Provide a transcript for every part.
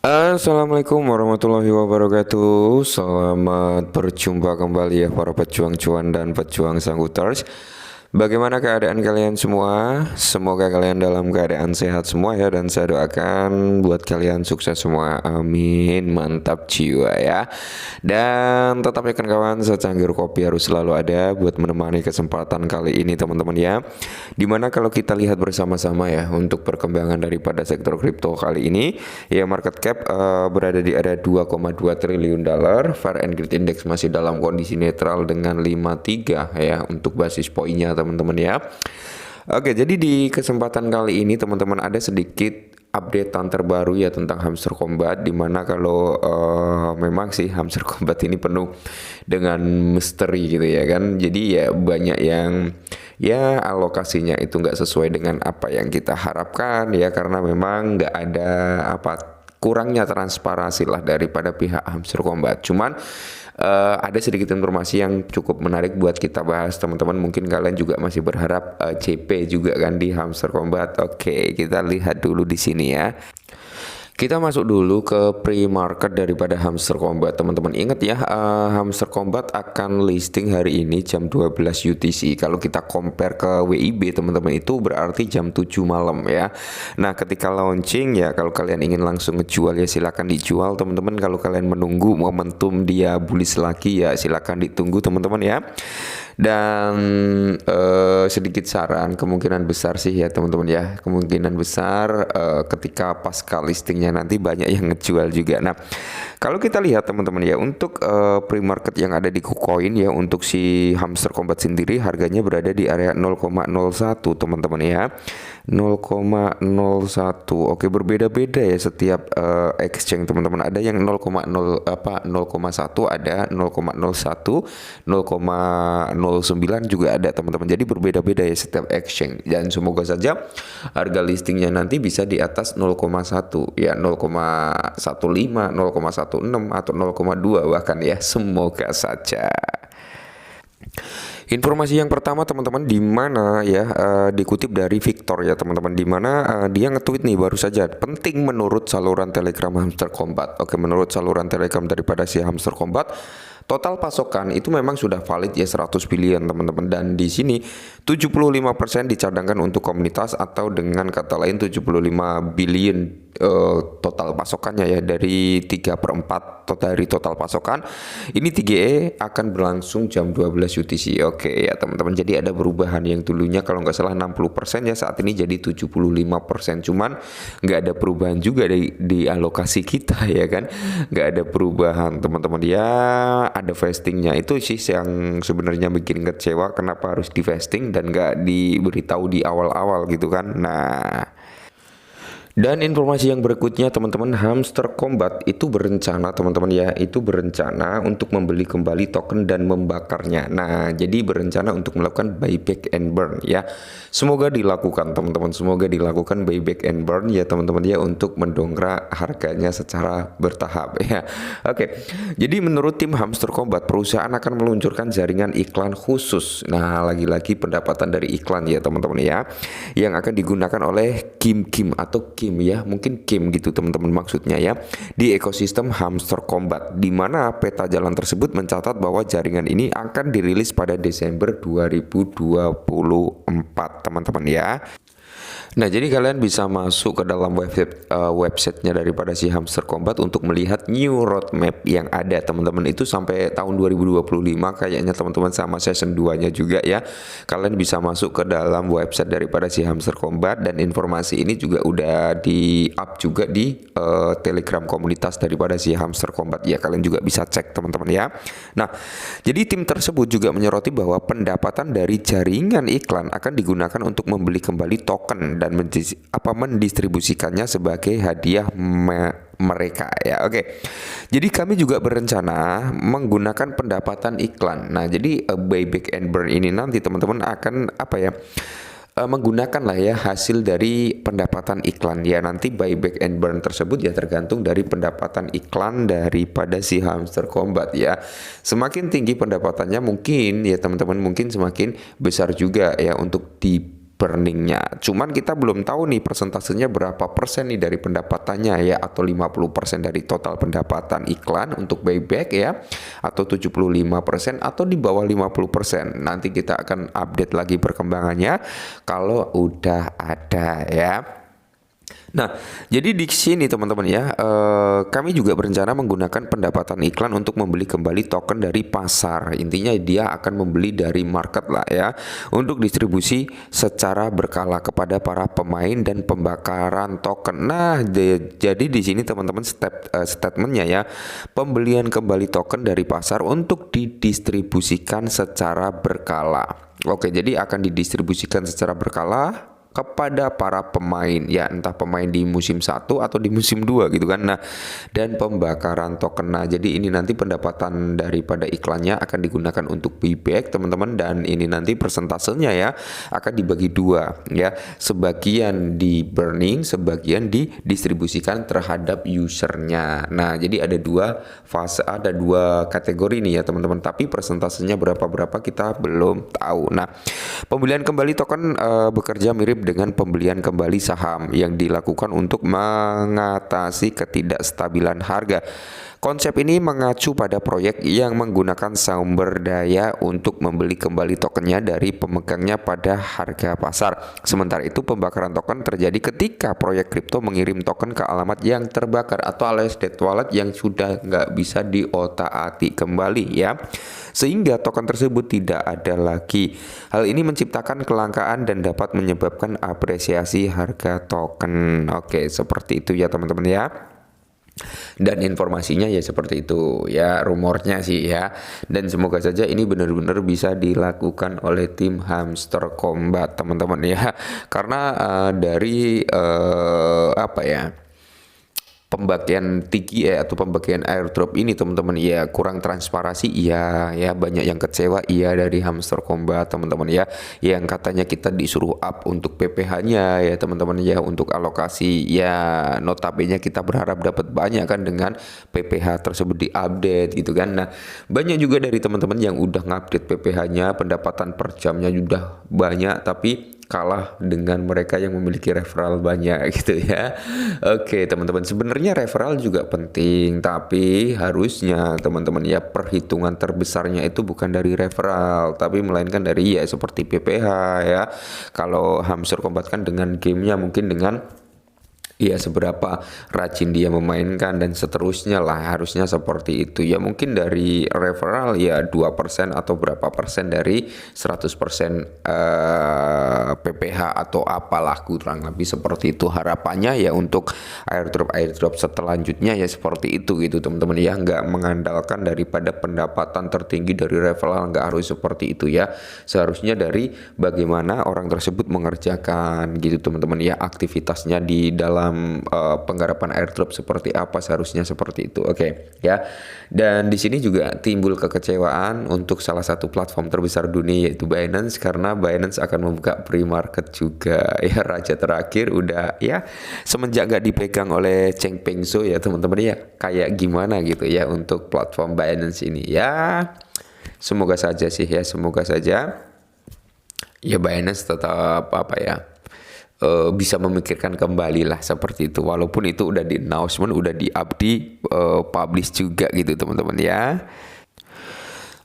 Assalamualaikum warahmatullahi wabarakatuh. Selamat berjumpa kembali ya para pejuang cuan dan pejuang sangkuters. Bagaimana keadaan kalian semua? Semoga kalian dalam keadaan sehat semua ya, dan saya doakan buat kalian sukses semua. Amin. Mantap jiwa ya. Dan tetap ya kawan, secangkir kopi harus selalu ada buat menemani kesempatan kali ini teman-teman ya. Dimana kalau kita lihat bersama-sama ya untuk perkembangan daripada sektor kripto kali ini, ya market cap berada di area 2,2 triliun dolar. Fair and Greed Index masih dalam kondisi netral dengan 53 ya untuk basis poinnya teman-teman ya. Oke, jadi di kesempatan kali ini teman-teman ada sedikit updatean terbaru ya tentang Hamster Combat, dimana kalau memang sih Hamster Combat ini penuh dengan misteri gitu ya kan. Jadi ya banyak yang ya alokasinya itu nggak sesuai dengan apa yang kita harapkan ya, karena memang nggak ada kurangnya transparansi lah daripada pihak Hamster Combat. Cuman ada sedikit informasi yang cukup menarik buat kita bahas teman-teman. Mungkin kalian juga masih berharap CP juga kan di Hamster Combat. Oke, kita lihat dulu di sini ya. Kita masuk dulu ke pre-market daripada Hamster Combat teman-teman. Ingat ya, Hamster Combat akan listing hari ini jam 12 UTC. Kalau kita compare ke WIB teman-teman, itu berarti jam 7 malam ya. Nah ketika launching ya, kalau kalian ingin langsung ngejual ya silakan dijual teman-teman. Kalau kalian menunggu momentum dia bullish lagi ya silakan ditunggu teman-teman ya. Dan sedikit saran, kemungkinan besar sih ya teman-teman ya, kemungkinan besar ketika pasca listingnya nanti banyak yang ngejual juga. Nah kalau kita lihat teman-teman ya, untuk pre-market yang ada di KuCoin ya, untuk si Hamster Combat sendiri harganya berada di area 0,01 teman-teman ya, 0,01. Oke, berbeda-beda ya setiap exchange teman-teman. Ada yang 0,1, ada 0,01, 0,09 juga ada teman-teman. Jadi berbeda-beda ya setiap exchange, dan semoga saja harga listingnya nanti bisa di atas 0,1 ya, 0,15, 0,16 atau 0,2 bahkan ya, semoga saja. Informasi yang pertama teman-teman, di mana ya dikutip dari Victor ya teman-teman, di mana dia nge-tweet nih baru saja, penting menurut saluran Telegram Hamster Combat. Oke, menurut saluran Telegram daripada si Hamster Combat, total pasokan itu memang sudah valid ya 100 billion teman-teman, dan di sini 75% dicadangkan untuk komunitas, atau dengan kata lain 75 billion total pasokannya ya, dari 3/4 dari total pasokan ini 3E akan berlangsung jam 12 UTC. Oke ya teman-teman, jadi ada perubahan yang dulunya kalau nggak salah 60% ya, saat ini jadi 75%. Cuman nggak ada perubahan juga di alokasi kita ya kan, nggak ada perubahan teman-teman ya. Ada vestingnya, itu sih yang sebenarnya bikin kecewa, kenapa harus di vesting dan nggak diberitahu di awal-awal gitu kan. Nah, dan informasi yang berikutnya teman-teman, Hamster Combat itu berencana teman-teman ya, itu berencana untuk membeli kembali token dan membakarnya. Nah jadi berencana untuk melakukan buyback and burn ya. Semoga dilakukan teman-teman, semoga dilakukan buyback and burn ya teman-teman ya, untuk mendongkrak harganya secara bertahap ya. Oke, jadi menurut tim Hamster Combat, perusahaan akan meluncurkan jaringan iklan khusus. Nah lagi-lagi pendapatan dari iklan ya teman-teman ya, yang akan digunakan oleh Kim atau Kim ya, mungkin Kim gitu teman-teman maksudnya ya, di ekosistem Hamster Combat, di mana peta jalan tersebut mencatat bahwa jaringan ini akan dirilis pada Desember 2024 teman-teman ya. Nah jadi kalian bisa masuk ke dalam websitenya daripada si Hamster Combat untuk melihat new roadmap yang ada teman-teman, itu sampai tahun 2025 kayaknya teman-teman, sama season 2 nya juga ya. Kalian bisa masuk ke dalam website daripada si Hamster Combat, dan informasi ini juga udah di up juga di Telegram komunitas daripada si Hamster Combat ya, kalian juga bisa cek teman-teman ya. Nah jadi tim tersebut juga menyoroti bahwa pendapatan dari jaringan iklan akan digunakan untuk membeli kembali token dan mendistribusikannya sebagai hadiah mereka ya. Oke, jadi kami juga berencana menggunakan pendapatan iklan. Nah jadi buyback and burn ini nanti teman-teman akan menggunakan lah ya hasil dari pendapatan iklan ya. Nanti buyback and burn tersebut ya tergantung dari pendapatan iklan daripada si Hamster Combat ya. Semakin tinggi pendapatannya mungkin ya teman-teman, mungkin semakin besar juga ya untuk di burningnya. Cuman kita belum tahu nih persentasenya berapa persen nih dari pendapatannya ya, atau 50% dari total pendapatan iklan untuk buyback ya, atau 75% atau di bawah 50%. Nanti kita akan update lagi perkembangannya kalau udah ada ya. Nah, jadi di sini teman-teman ya, kami juga berencana menggunakan pendapatan iklan untuk membeli kembali token dari pasar. Intinya dia akan membeli dari market lah ya, untuk distribusi secara berkala kepada para pemain dan pembakaran token. Nah, jadi di sini teman-teman statementnya ya, pembelian kembali token dari pasar untuk didistribusikan secara berkala. Oke, jadi akan didistribusikan secara berkala kepada para pemain ya, entah pemain di musim 1 atau di musim 2 gitu kan. Nah, dan pembakaran token. Nah, jadi ini nanti pendapatan daripada iklannya akan digunakan untuk buyback teman-teman, dan ini nanti persentasenya ya akan dibagi dua ya, sebagian di burning, sebagian didistribusikan terhadap usernya. Nah, jadi ada dua fase, ada dua kategori nih ya teman-teman, tapi persentasenya berapa kita belum tahu. Nah, pembelian kembali token bekerja mirip dengan pembelian kembali saham yang dilakukan untuk mengatasi ketidakstabilan harga. Konsep ini mengacu pada proyek yang menggunakan sumber daya untuk membeli kembali tokennya dari pemegangnya pada harga pasar. Sementara itu pembakaran token terjadi ketika proyek kripto mengirim token ke alamat yang terbakar atau alias dead wallet yang sudah nggak bisa diotak-atik kembali ya, sehingga token tersebut tidak ada lagi. Hal ini menciptakan kelangkaan dan dapat menyebabkan apresiasi harga token. Oke, seperti itu ya teman-teman ya. Dan informasinya ya seperti itu ya, rumornya sih ya, dan semoga saja ini benar-benar bisa dilakukan oleh tim Hamster Kombat teman-teman ya, karena dari apa ya, pembagian tinggi atau pembagian airdrop ini teman-teman ya kurang transparansi iya ya, banyak yang kecewa iya dari Hamster Kombat teman-teman ya, yang katanya kita disuruh up untuk PPH-nya ya teman-teman ya, untuk alokasi ya, notabene kita berharap dapat banyak kan dengan PPH tersebut diupdate gitu kan. Nah, banyak juga dari teman-teman yang udah ngupdate PPH-nya, pendapatan per jamnya sudah banyak, tapi kalah dengan mereka yang memiliki referral banyak gitu ya. Oke teman-teman, sebenarnya referral juga penting, tapi harusnya teman-teman ya perhitungan terbesarnya itu bukan dari referral, tapi melainkan dari ya seperti PPH ya. Kalau Hamster Kombat kan dengan gamenya, mungkin dengan ya seberapa rajin dia memainkan dan seterusnya lah, harusnya seperti itu ya. Mungkin dari referral ya 2% atau berapa persen dari 100% PPH atau apalah, kurang lebih seperti itu harapannya ya untuk airdrop selanjutnya ya, seperti itu gitu teman-teman ya. Nggak mengandalkan daripada pendapatan tertinggi dari referral, nggak harus seperti itu ya. Seharusnya dari bagaimana orang tersebut mengerjakan gitu teman-teman ya, aktivitasnya di dalam penggarapan airdrop seperti apa, seharusnya seperti itu. Oke ya. Dan di sini juga timbul kekecewaan untuk salah satu platform terbesar dunia yaitu Binance, karena Binance akan membuka pre-market juga ya. Raja terakhir udah ya, semenjak gak dipegang oleh Changpeng Zhou ya teman-teman ya, kayak gimana gitu ya untuk platform Binance ini ya. Semoga saja sih ya, semoga saja ya Binance tetap apa ya, bisa memikirkan kembali lah seperti itu, walaupun itu udah di announcement, udah di publish juga gitu teman-teman ya.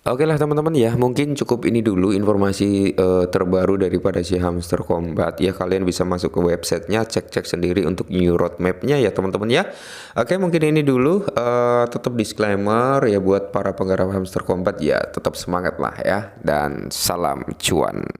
Oke lah teman-teman ya, mungkin cukup ini dulu informasi terbaru daripada si Hamster Kombat ya. Kalian bisa masuk ke websitenya, cek-cek sendiri untuk new roadmapnya ya teman-teman ya. Oke, mungkin ini dulu, tetap disclaimer ya buat para penggarap Hamster Kombat ya, tetap semangat lah ya, dan salam cuan.